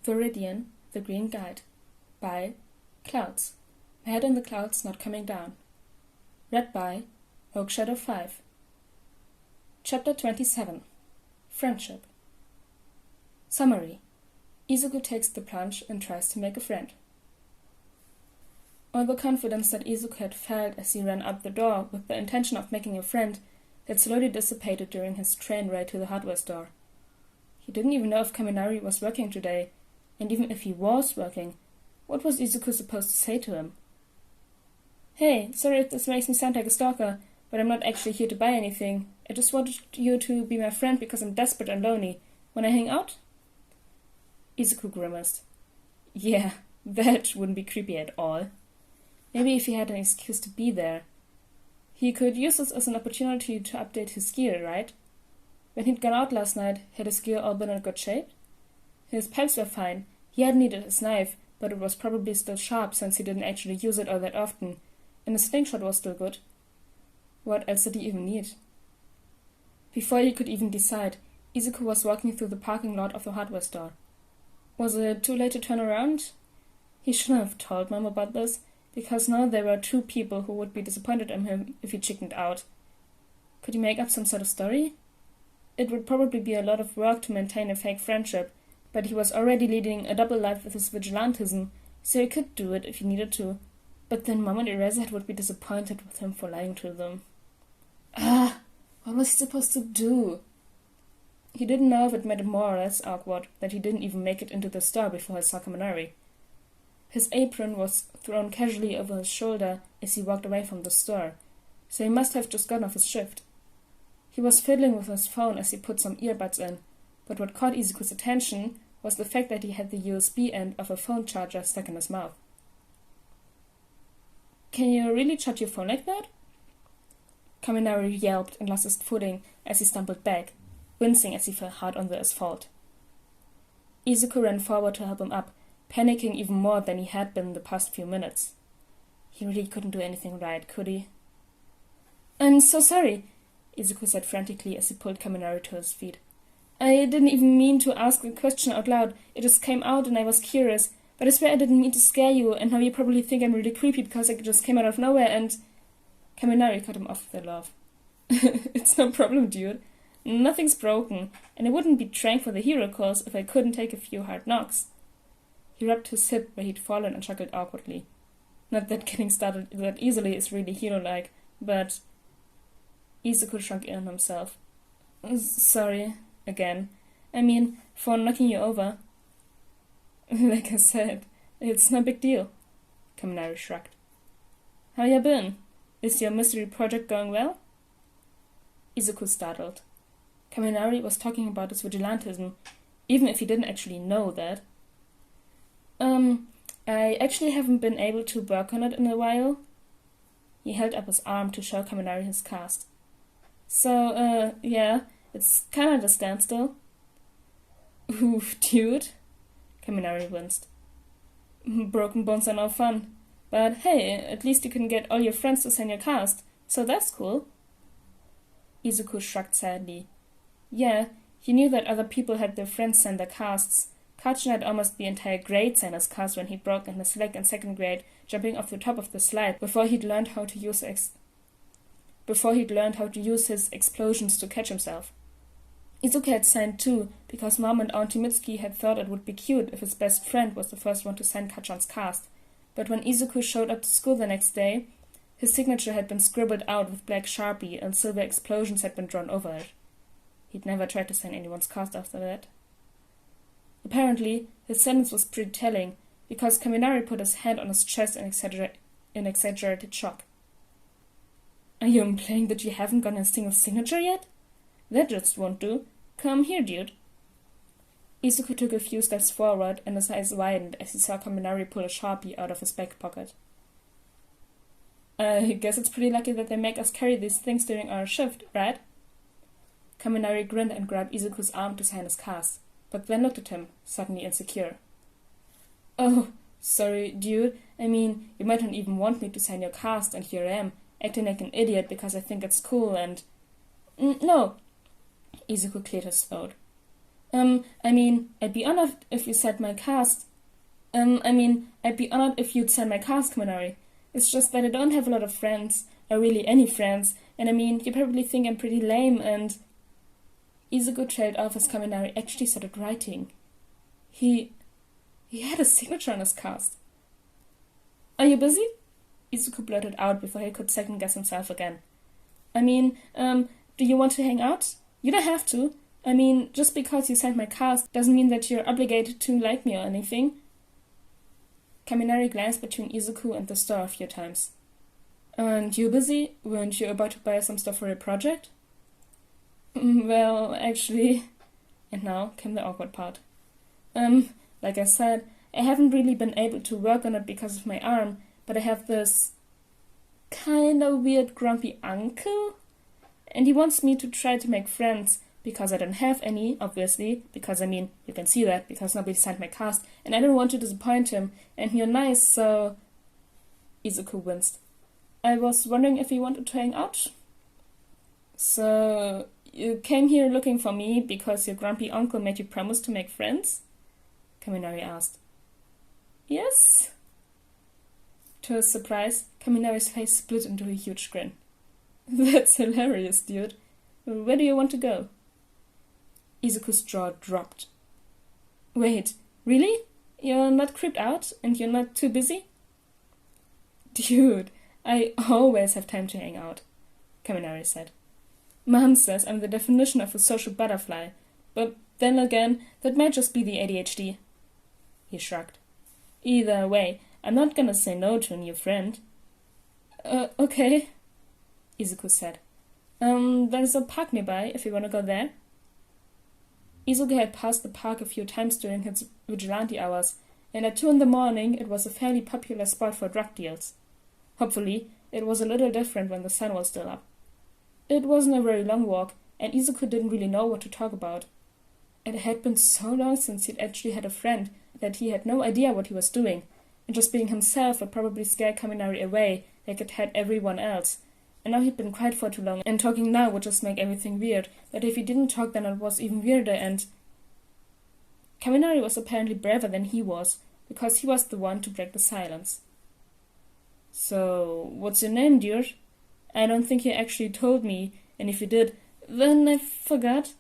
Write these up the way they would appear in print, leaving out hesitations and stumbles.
Viridian, the Green Guide, by Clouds. My Head in the Clouds Not Coming Down. Read by Oakshadow 5. Chapter 27. Friendship. Summary. Izuku takes the plunge and tries to make a friend. All the confidence that Izuku had felt as he ran out the door with the intention of making a friend had slowly dissipated during his train ride to the hardware store. He didn't even know if Kaminari was working today, and even if he was working, what was Izuku supposed to say to him? "Hey, sorry if this makes me sound like a stalker, but I'm not actually here to buy anything. I just wanted you to be my friend because I'm desperate and lonely. Wanna hang out?" Izuku grimaced. Yeah, that wouldn't be creepy at all. Maybe if he had an excuse to be there. He could use this as an opportunity to update his gear, right? When he'd gone out last night, had his gear all been in good shape? His pipes were fine. He hadn't needed his knife, but it was probably still sharp since he didn't actually use it all that often, and his slingshot was still good. What else did he even need? Before he could even decide, Izuku was walking through the parking lot of the hardware store. Was it too late to turn around? He shouldn't have told Mom about this, because now there were two people who would be disappointed in him if he chickened out. Could he make up some sort of story? It would probably be a lot of work to maintain a fake friendship, but he was already leading a double life with his vigilantism, so he could do it if he needed to. But then Mom and Eraserhead would be disappointed with him for lying to them. What was he supposed to do? He didn't know if it made it more or less awkward that he didn't even make it into the store before he saw Kaminari. His apron was thrown casually over his shoulder as he walked away from the store, so he must have just gotten off his shift. He was fiddling with his phone as he put some earbuds in, but what caught Izuku's attention was the fact that he had the USB end of a phone charger stuck in his mouth. "Can you really charge your phone like that?" Kaminari yelped and lost his footing as he stumbled back, wincing as he fell hard on the asphalt. Izuku ran forward to help him up, panicking even more than he had been in the past few minutes. He really couldn't do anything right, could he? "I'm so sorry," Izuku said frantically as he pulled Kaminari to his feet. "I didn't even mean to ask the question out loud. It just came out and I was curious. But I swear I didn't mean to scare you, and now you probably think I'm really creepy because I just came out of nowhere and—" Kaminari cut him off with a laugh. "It's no problem, dude. Nothing's broken, and I wouldn't be trying for the hero course if I couldn't take a few hard knocks." He rubbed his hip where he'd fallen and chuckled awkwardly. Not that getting started that easily is really hero-like, but... Izuku shrunk in on himself. "Sorry, again. I mean, for knocking you over." "Like I said, it's no big deal," Kaminari shrugged. "How ya been? Is your mystery project going well?" Izuku startled. Kaminari was talking about his vigilantism, even if he didn't actually know that. I actually haven't been able to work on it in a while." He held up his arm to show Kaminari his cast. "So, yeah, it's kinda at a standstill." "Oof, dude," Kaminari winced. "Broken bones are no fun. But hey, at least you can get all your friends to sign your cast, so that's cool." Izuku shrugged sadly. Yeah, he knew that other people had their friends sign their casts. Kachin had almost the entire grade sign his cast when he'd broken his leg in second grade, jumping off the top of the slide before he'd learned how to use his explosions to catch himself. Izuku had signed too, because Mom and Auntie Mitsuki had thought it would be cute if his best friend was the first one to sign Kachan's cast. But when Izuku showed up to school the next day, his signature had been scribbled out with black Sharpie and silver explosions had been drawn over it. He'd never tried to sign anyone's cast after that. Apparently, his sentence was pretty telling, because Kaminari put his hand on his chest in exaggerated shock. "Are you implying that you haven't gotten a single signature yet? That just won't do. Come here, dude." Izuku took a few steps forward, and his eyes widened as he saw Kaminari pull a Sharpie out of his back pocket. "I guess it's pretty lucky that they make us carry these things during our shift, right?" Kaminari grinned and grabbed Izuku's arm to sign his cast, but then looked at him, suddenly insecure. "Oh, sorry, dude. I mean, you might not even want me to sign your cast, and here I am, acting like an idiot because I think it's cool and—" "No," Izuku cleared his throat. I'd be honored if you said my cast. I'd be honored if you'd send my cast, Kaminari. It's just that I don't have a lot of friends, or really any friends, and you probably think I'm pretty lame, and... Izuku trailed off as Kaminari actually started writing. He had a signature on his cast. Are you busy? Izuku blurted out before he could second-guess himself again. Do you want to hang out? You don't have to. Just because you signed my cast doesn't mean that you're obligated to like me or anything. Kaminari glanced between Izuku and the store a few times. And you busy? Weren't you about to buy some stuff for a project? Well, actually... And now came the awkward part. Like I said, I haven't really been able to work on it because of my arm, but I have this kinda weird grumpy uncle, and he wants me to try to make friends, because I don't have any, obviously, because you can see that, because nobody signed my cast, and I don't want to disappoint him, and you're nice, so... Izuku winced. I was wondering if you wanted to hang out? So, you came here looking for me because your grumpy uncle made you promise to make friends? Kaminari asked. Yes? To his surprise, Kaminari's face split into a huge grin. That's hilarious, dude. Where do you want to go? Izuku's jaw dropped. Wait, really? You're not creeped out and you're not too busy? Dude, I always have time to hang out, Kaminari said. Mom says I'm the definition of a social butterfly, but then again, that might just be the ADHD. He shrugged. Either way, I'm not gonna say no to a new friend. Okay, Izuku said. There's a park nearby if you wanna go there. Izuku had passed the park a few times during his vigilante hours, and at 2 a.m. it was a fairly popular spot for drug deals. Hopefully, it was a little different when the sun was still up. It wasn't a very long walk, and Izuku didn't really know what to talk about. It had been so long since he'd actually had a friend that he had no idea what he was doing, and just being himself would probably scare Kaminari away like it had everyone else. And now he'd been quiet for too long, and talking now would just make everything weird, but if he didn't talk then it was even weirder, and... Kaminari was apparently braver than he was, because he was the one to break the silence. So, what's your name, dude? I don't think you actually told me, and if you did, then I forgot.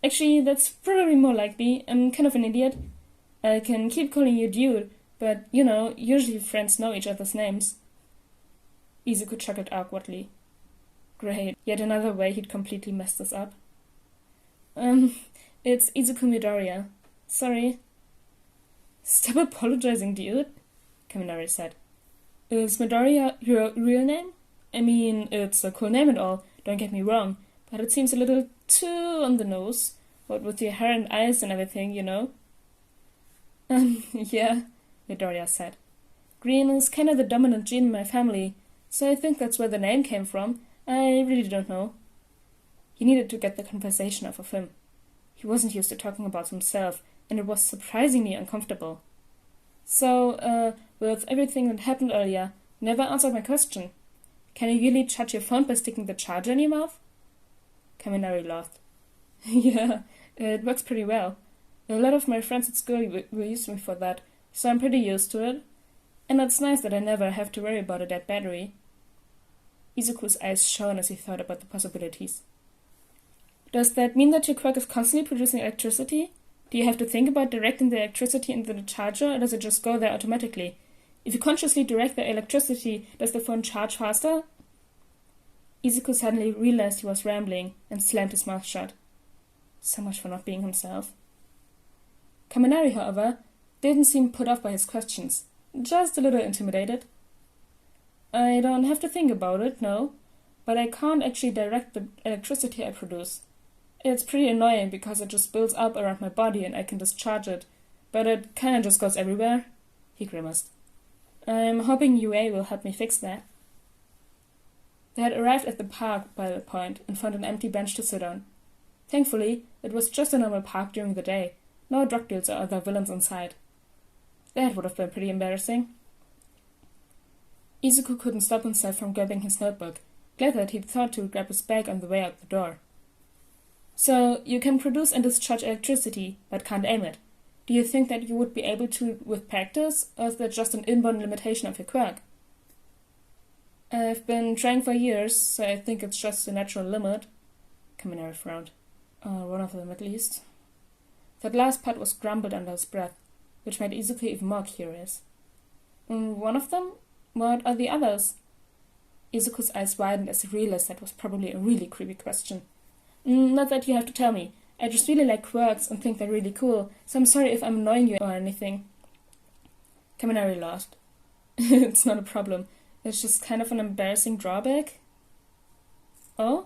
Actually, that's probably more likely. I'm kind of an idiot. I can keep calling you dude, but, usually friends know each other's names. Izuku chuckled awkwardly. Great, yet another way he'd completely messed this up. It's Izuku Midoriya. Sorry. Stop apologizing, dude, Kaminari said. Is Midoriya your real name? It's a cool name and all, don't get me wrong, but it seems a little too on the nose. What with your hair and eyes and everything, Yeah, Midoriya said. Green is kind of the dominant gene in my family, so I think that's where the name came from. I really don't know. He needed to get the conversation off of him. He wasn't used to talking about himself, and it was surprisingly uncomfortable. So, with everything that happened earlier, you never answered my question. Can you really charge your phone by sticking the charger in your mouth? Kaminari laughed. Yeah, it works pretty well. A lot of my friends at school will use me for that, so I'm pretty used to it. And it's nice that I never have to worry about a dead battery. Izuku's eyes shone as he thought about the possibilities. Does that mean that your Quirk is constantly producing electricity? Do you have to think about directing the electricity into the charger, or does it just go there automatically? If you consciously direct the electricity, does the phone charge faster? Izuku suddenly realized he was rambling and slammed his mouth shut. So much for not being himself. Kaminari, however, didn't seem put off by his questions, just a little intimidated. I don't have to think about it, no, but I can't actually direct the electricity I produce. It's pretty annoying because it just builds up around my body and I can discharge it, but it kinda just goes everywhere, he grimaced. I'm hoping UA will help me fix that. They had arrived at the park by that point and found an empty bench to sit on. Thankfully, it was just a normal park during the day, no drug deals or other villains in sight. That would have been pretty embarrassing. Izuku couldn't stop himself from grabbing his notebook, glad that he'd thought to grab his bag on the way out the door. So, you can produce and discharge electricity, but can't aim it. Do you think that you would be able to with practice, or is that just an inborn limitation of your quirk? I've been trying for years, so I think it's just a natural limit. Kaminari frowned. One of them at least. That last part was grumbled under his breath, which made Izuku even more curious. One of them? What are the others? Izuku's eyes widened as he realized that was probably a really creepy question. Not that you have to tell me. I just really like quirks and think they're really cool, so I'm sorry if I'm annoying you or anything. Kaminari laughed. It's not a problem. It's just kind of an embarrassing drawback. Oh?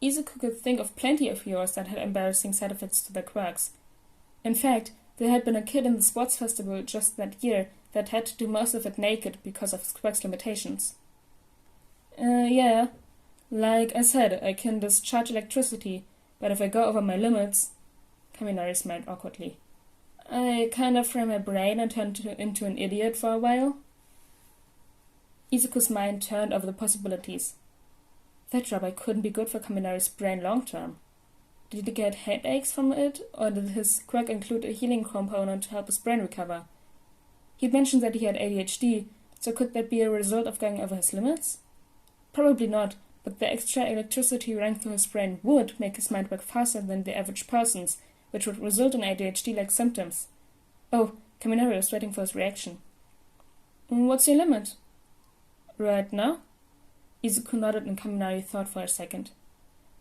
Izuku could think of plenty of heroes that had embarrassing side effects to their quirks. In fact, there had been a kid in the sports festival just that year that had to do most of it naked because of his quirk's limitations. Yeah. Like I said, I can discharge electricity, but if I go over my limits... Kaminari smiled awkwardly. I kind of fry my brain and turned into an idiot for a while. Izuku's mind turned over the possibilities. That drawback couldn't be good for Kaminari's brain long term. Did he get headaches from it, or did his quirk include a healing component to help his brain recover? He mentioned that he had ADHD, so could that be a result of going over his limits? Probably not, but the extra electricity running through his brain would make his mind work faster than the average person's, which would result in ADHD-like symptoms. Oh, Kaminari was waiting for his reaction. What's your limit? Right now? Izuku nodded and Kaminari thought for a second.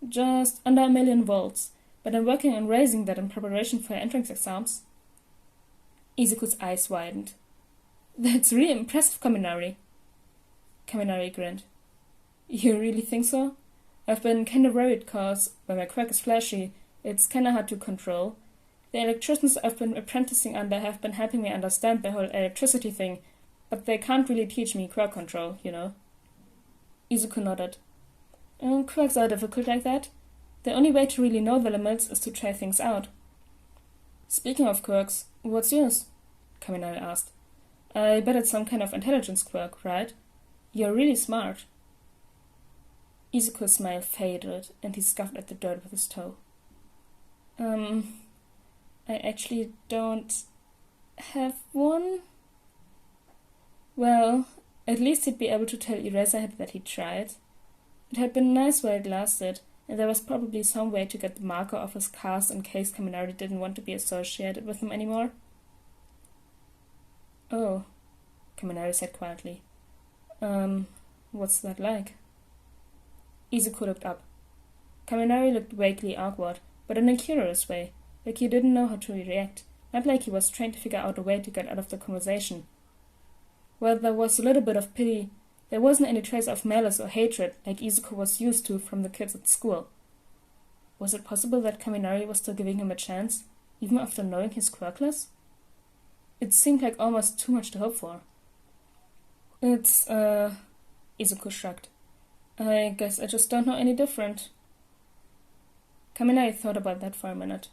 Just under 1,000,000 volts, but I'm working on raising that in preparation for your entrance exams. Izuku's eyes widened. That's really impressive, Kaminari. Kaminari grinned. You really think so? I've been kinda worried cause, when my quirk is flashy, it's kinda hard to control. The electricians I've been apprenticing under have been helping me understand the whole electricity thing, but they can't really teach me quirk control, you know. Izuku nodded. Quirks are difficult like that. The only way to really know the limits is to try things out. Speaking of quirks, what's yours? Kaminari asked. I bet it's some kind of intelligence quirk, right? You're really smart. Izuku's smile faded, and he scuffed at the dirt with his toe. I actually don't have one? Well, at least he'd be able to tell Eraserhead that he tried. It had been nice while it lasted, and there was probably some way to get the marker off his cast in case Kaminari didn't want to be associated with him anymore. Oh, Kaminari said quietly. What's that like? Izuku looked up. Kaminari looked vaguely awkward, but in a curious way, like he didn't know how to react, not like he was trying to figure out a way to get out of the conversation. While there was a little bit of pity, there wasn't any trace of malice or hatred like Izuku was used to from the kids at school. Was it possible that Kaminari was still giving him a chance, even after knowing he's quirkless? It seemed like almost too much to hope for. It's, Izuku shrugged. I guess I just don't know any different. Kaminari thought about that for a minute.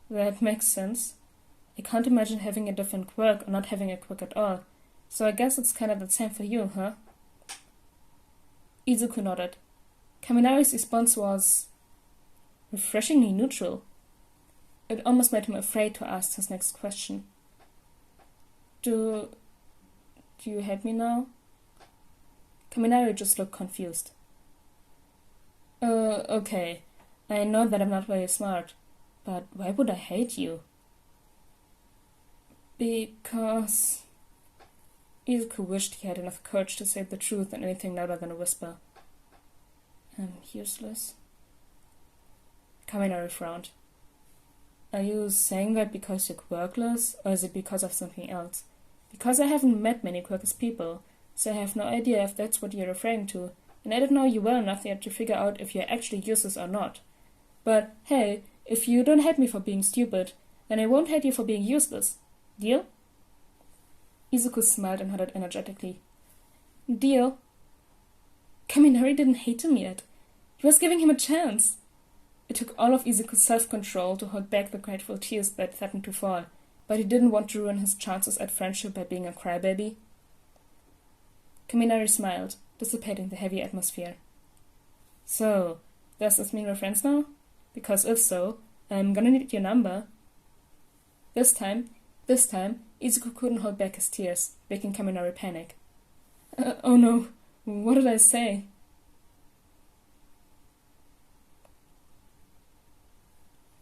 That makes sense. I can't imagine having a different quirk or not having a quirk at all, so I guess it's kind of the same for you, huh? Izuku nodded. Kaminari's response was refreshingly neutral. It almost made him afraid to ask his next question. Do you hate me now? Kaminari just looked confused. Okay. I know that I'm not very smart, but why would I hate you? Because... Izuku wished he had enough courage to say the truth and anything louder than a whisper. I'm useless. Kaminari frowned. Are you saying that because you're quirkless, or is it because of something else? Because I haven't met many quirkless people, so I have no idea if that's what you're referring to, and I don't know you well enough yet to figure out if you're actually useless or not. But, hey, if you don't hate me for being stupid, then I won't hate you for being useless. Deal? Izuku smiled and nodded energetically. Deal. Kaminari didn't hate him yet. He was giving him a chance. It took all of Izuku's self-control to hold back the grateful tears that threatened to fall, but he didn't want to ruin his chances at friendship by being a crybaby. Kaminari smiled, dissipating the heavy atmosphere. So, does this mean we're friends now? because if so, I'm gonna need your number. This time, Izuku couldn't hold back his tears, making Kaminari panic. Oh no, what did I say?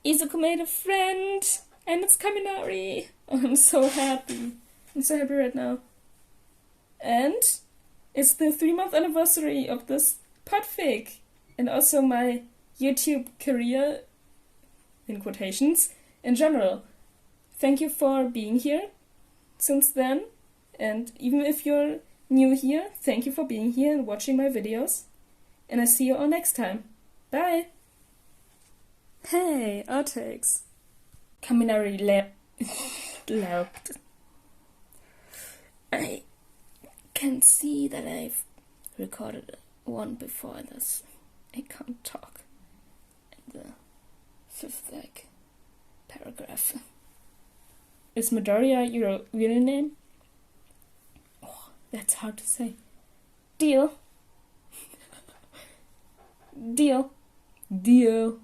Izuku made a friend, and it's Kaminari. Oh, I'm so happy. I'm so happy right now. And it's the 3-month anniversary of this Podfic, and also my YouTube career, in quotations, in general. Thank you for being here since then, and even if you're new here, thank you for being here and watching my videos, and I see you all next time. Bye! Hey, outtakes. Kaminari laughed. I can see that I've recorded one before this. I can't talk. In the 5th paragraph. Is Midoriya your real name? Oh, that's hard to say. Deal. Deal. Deal.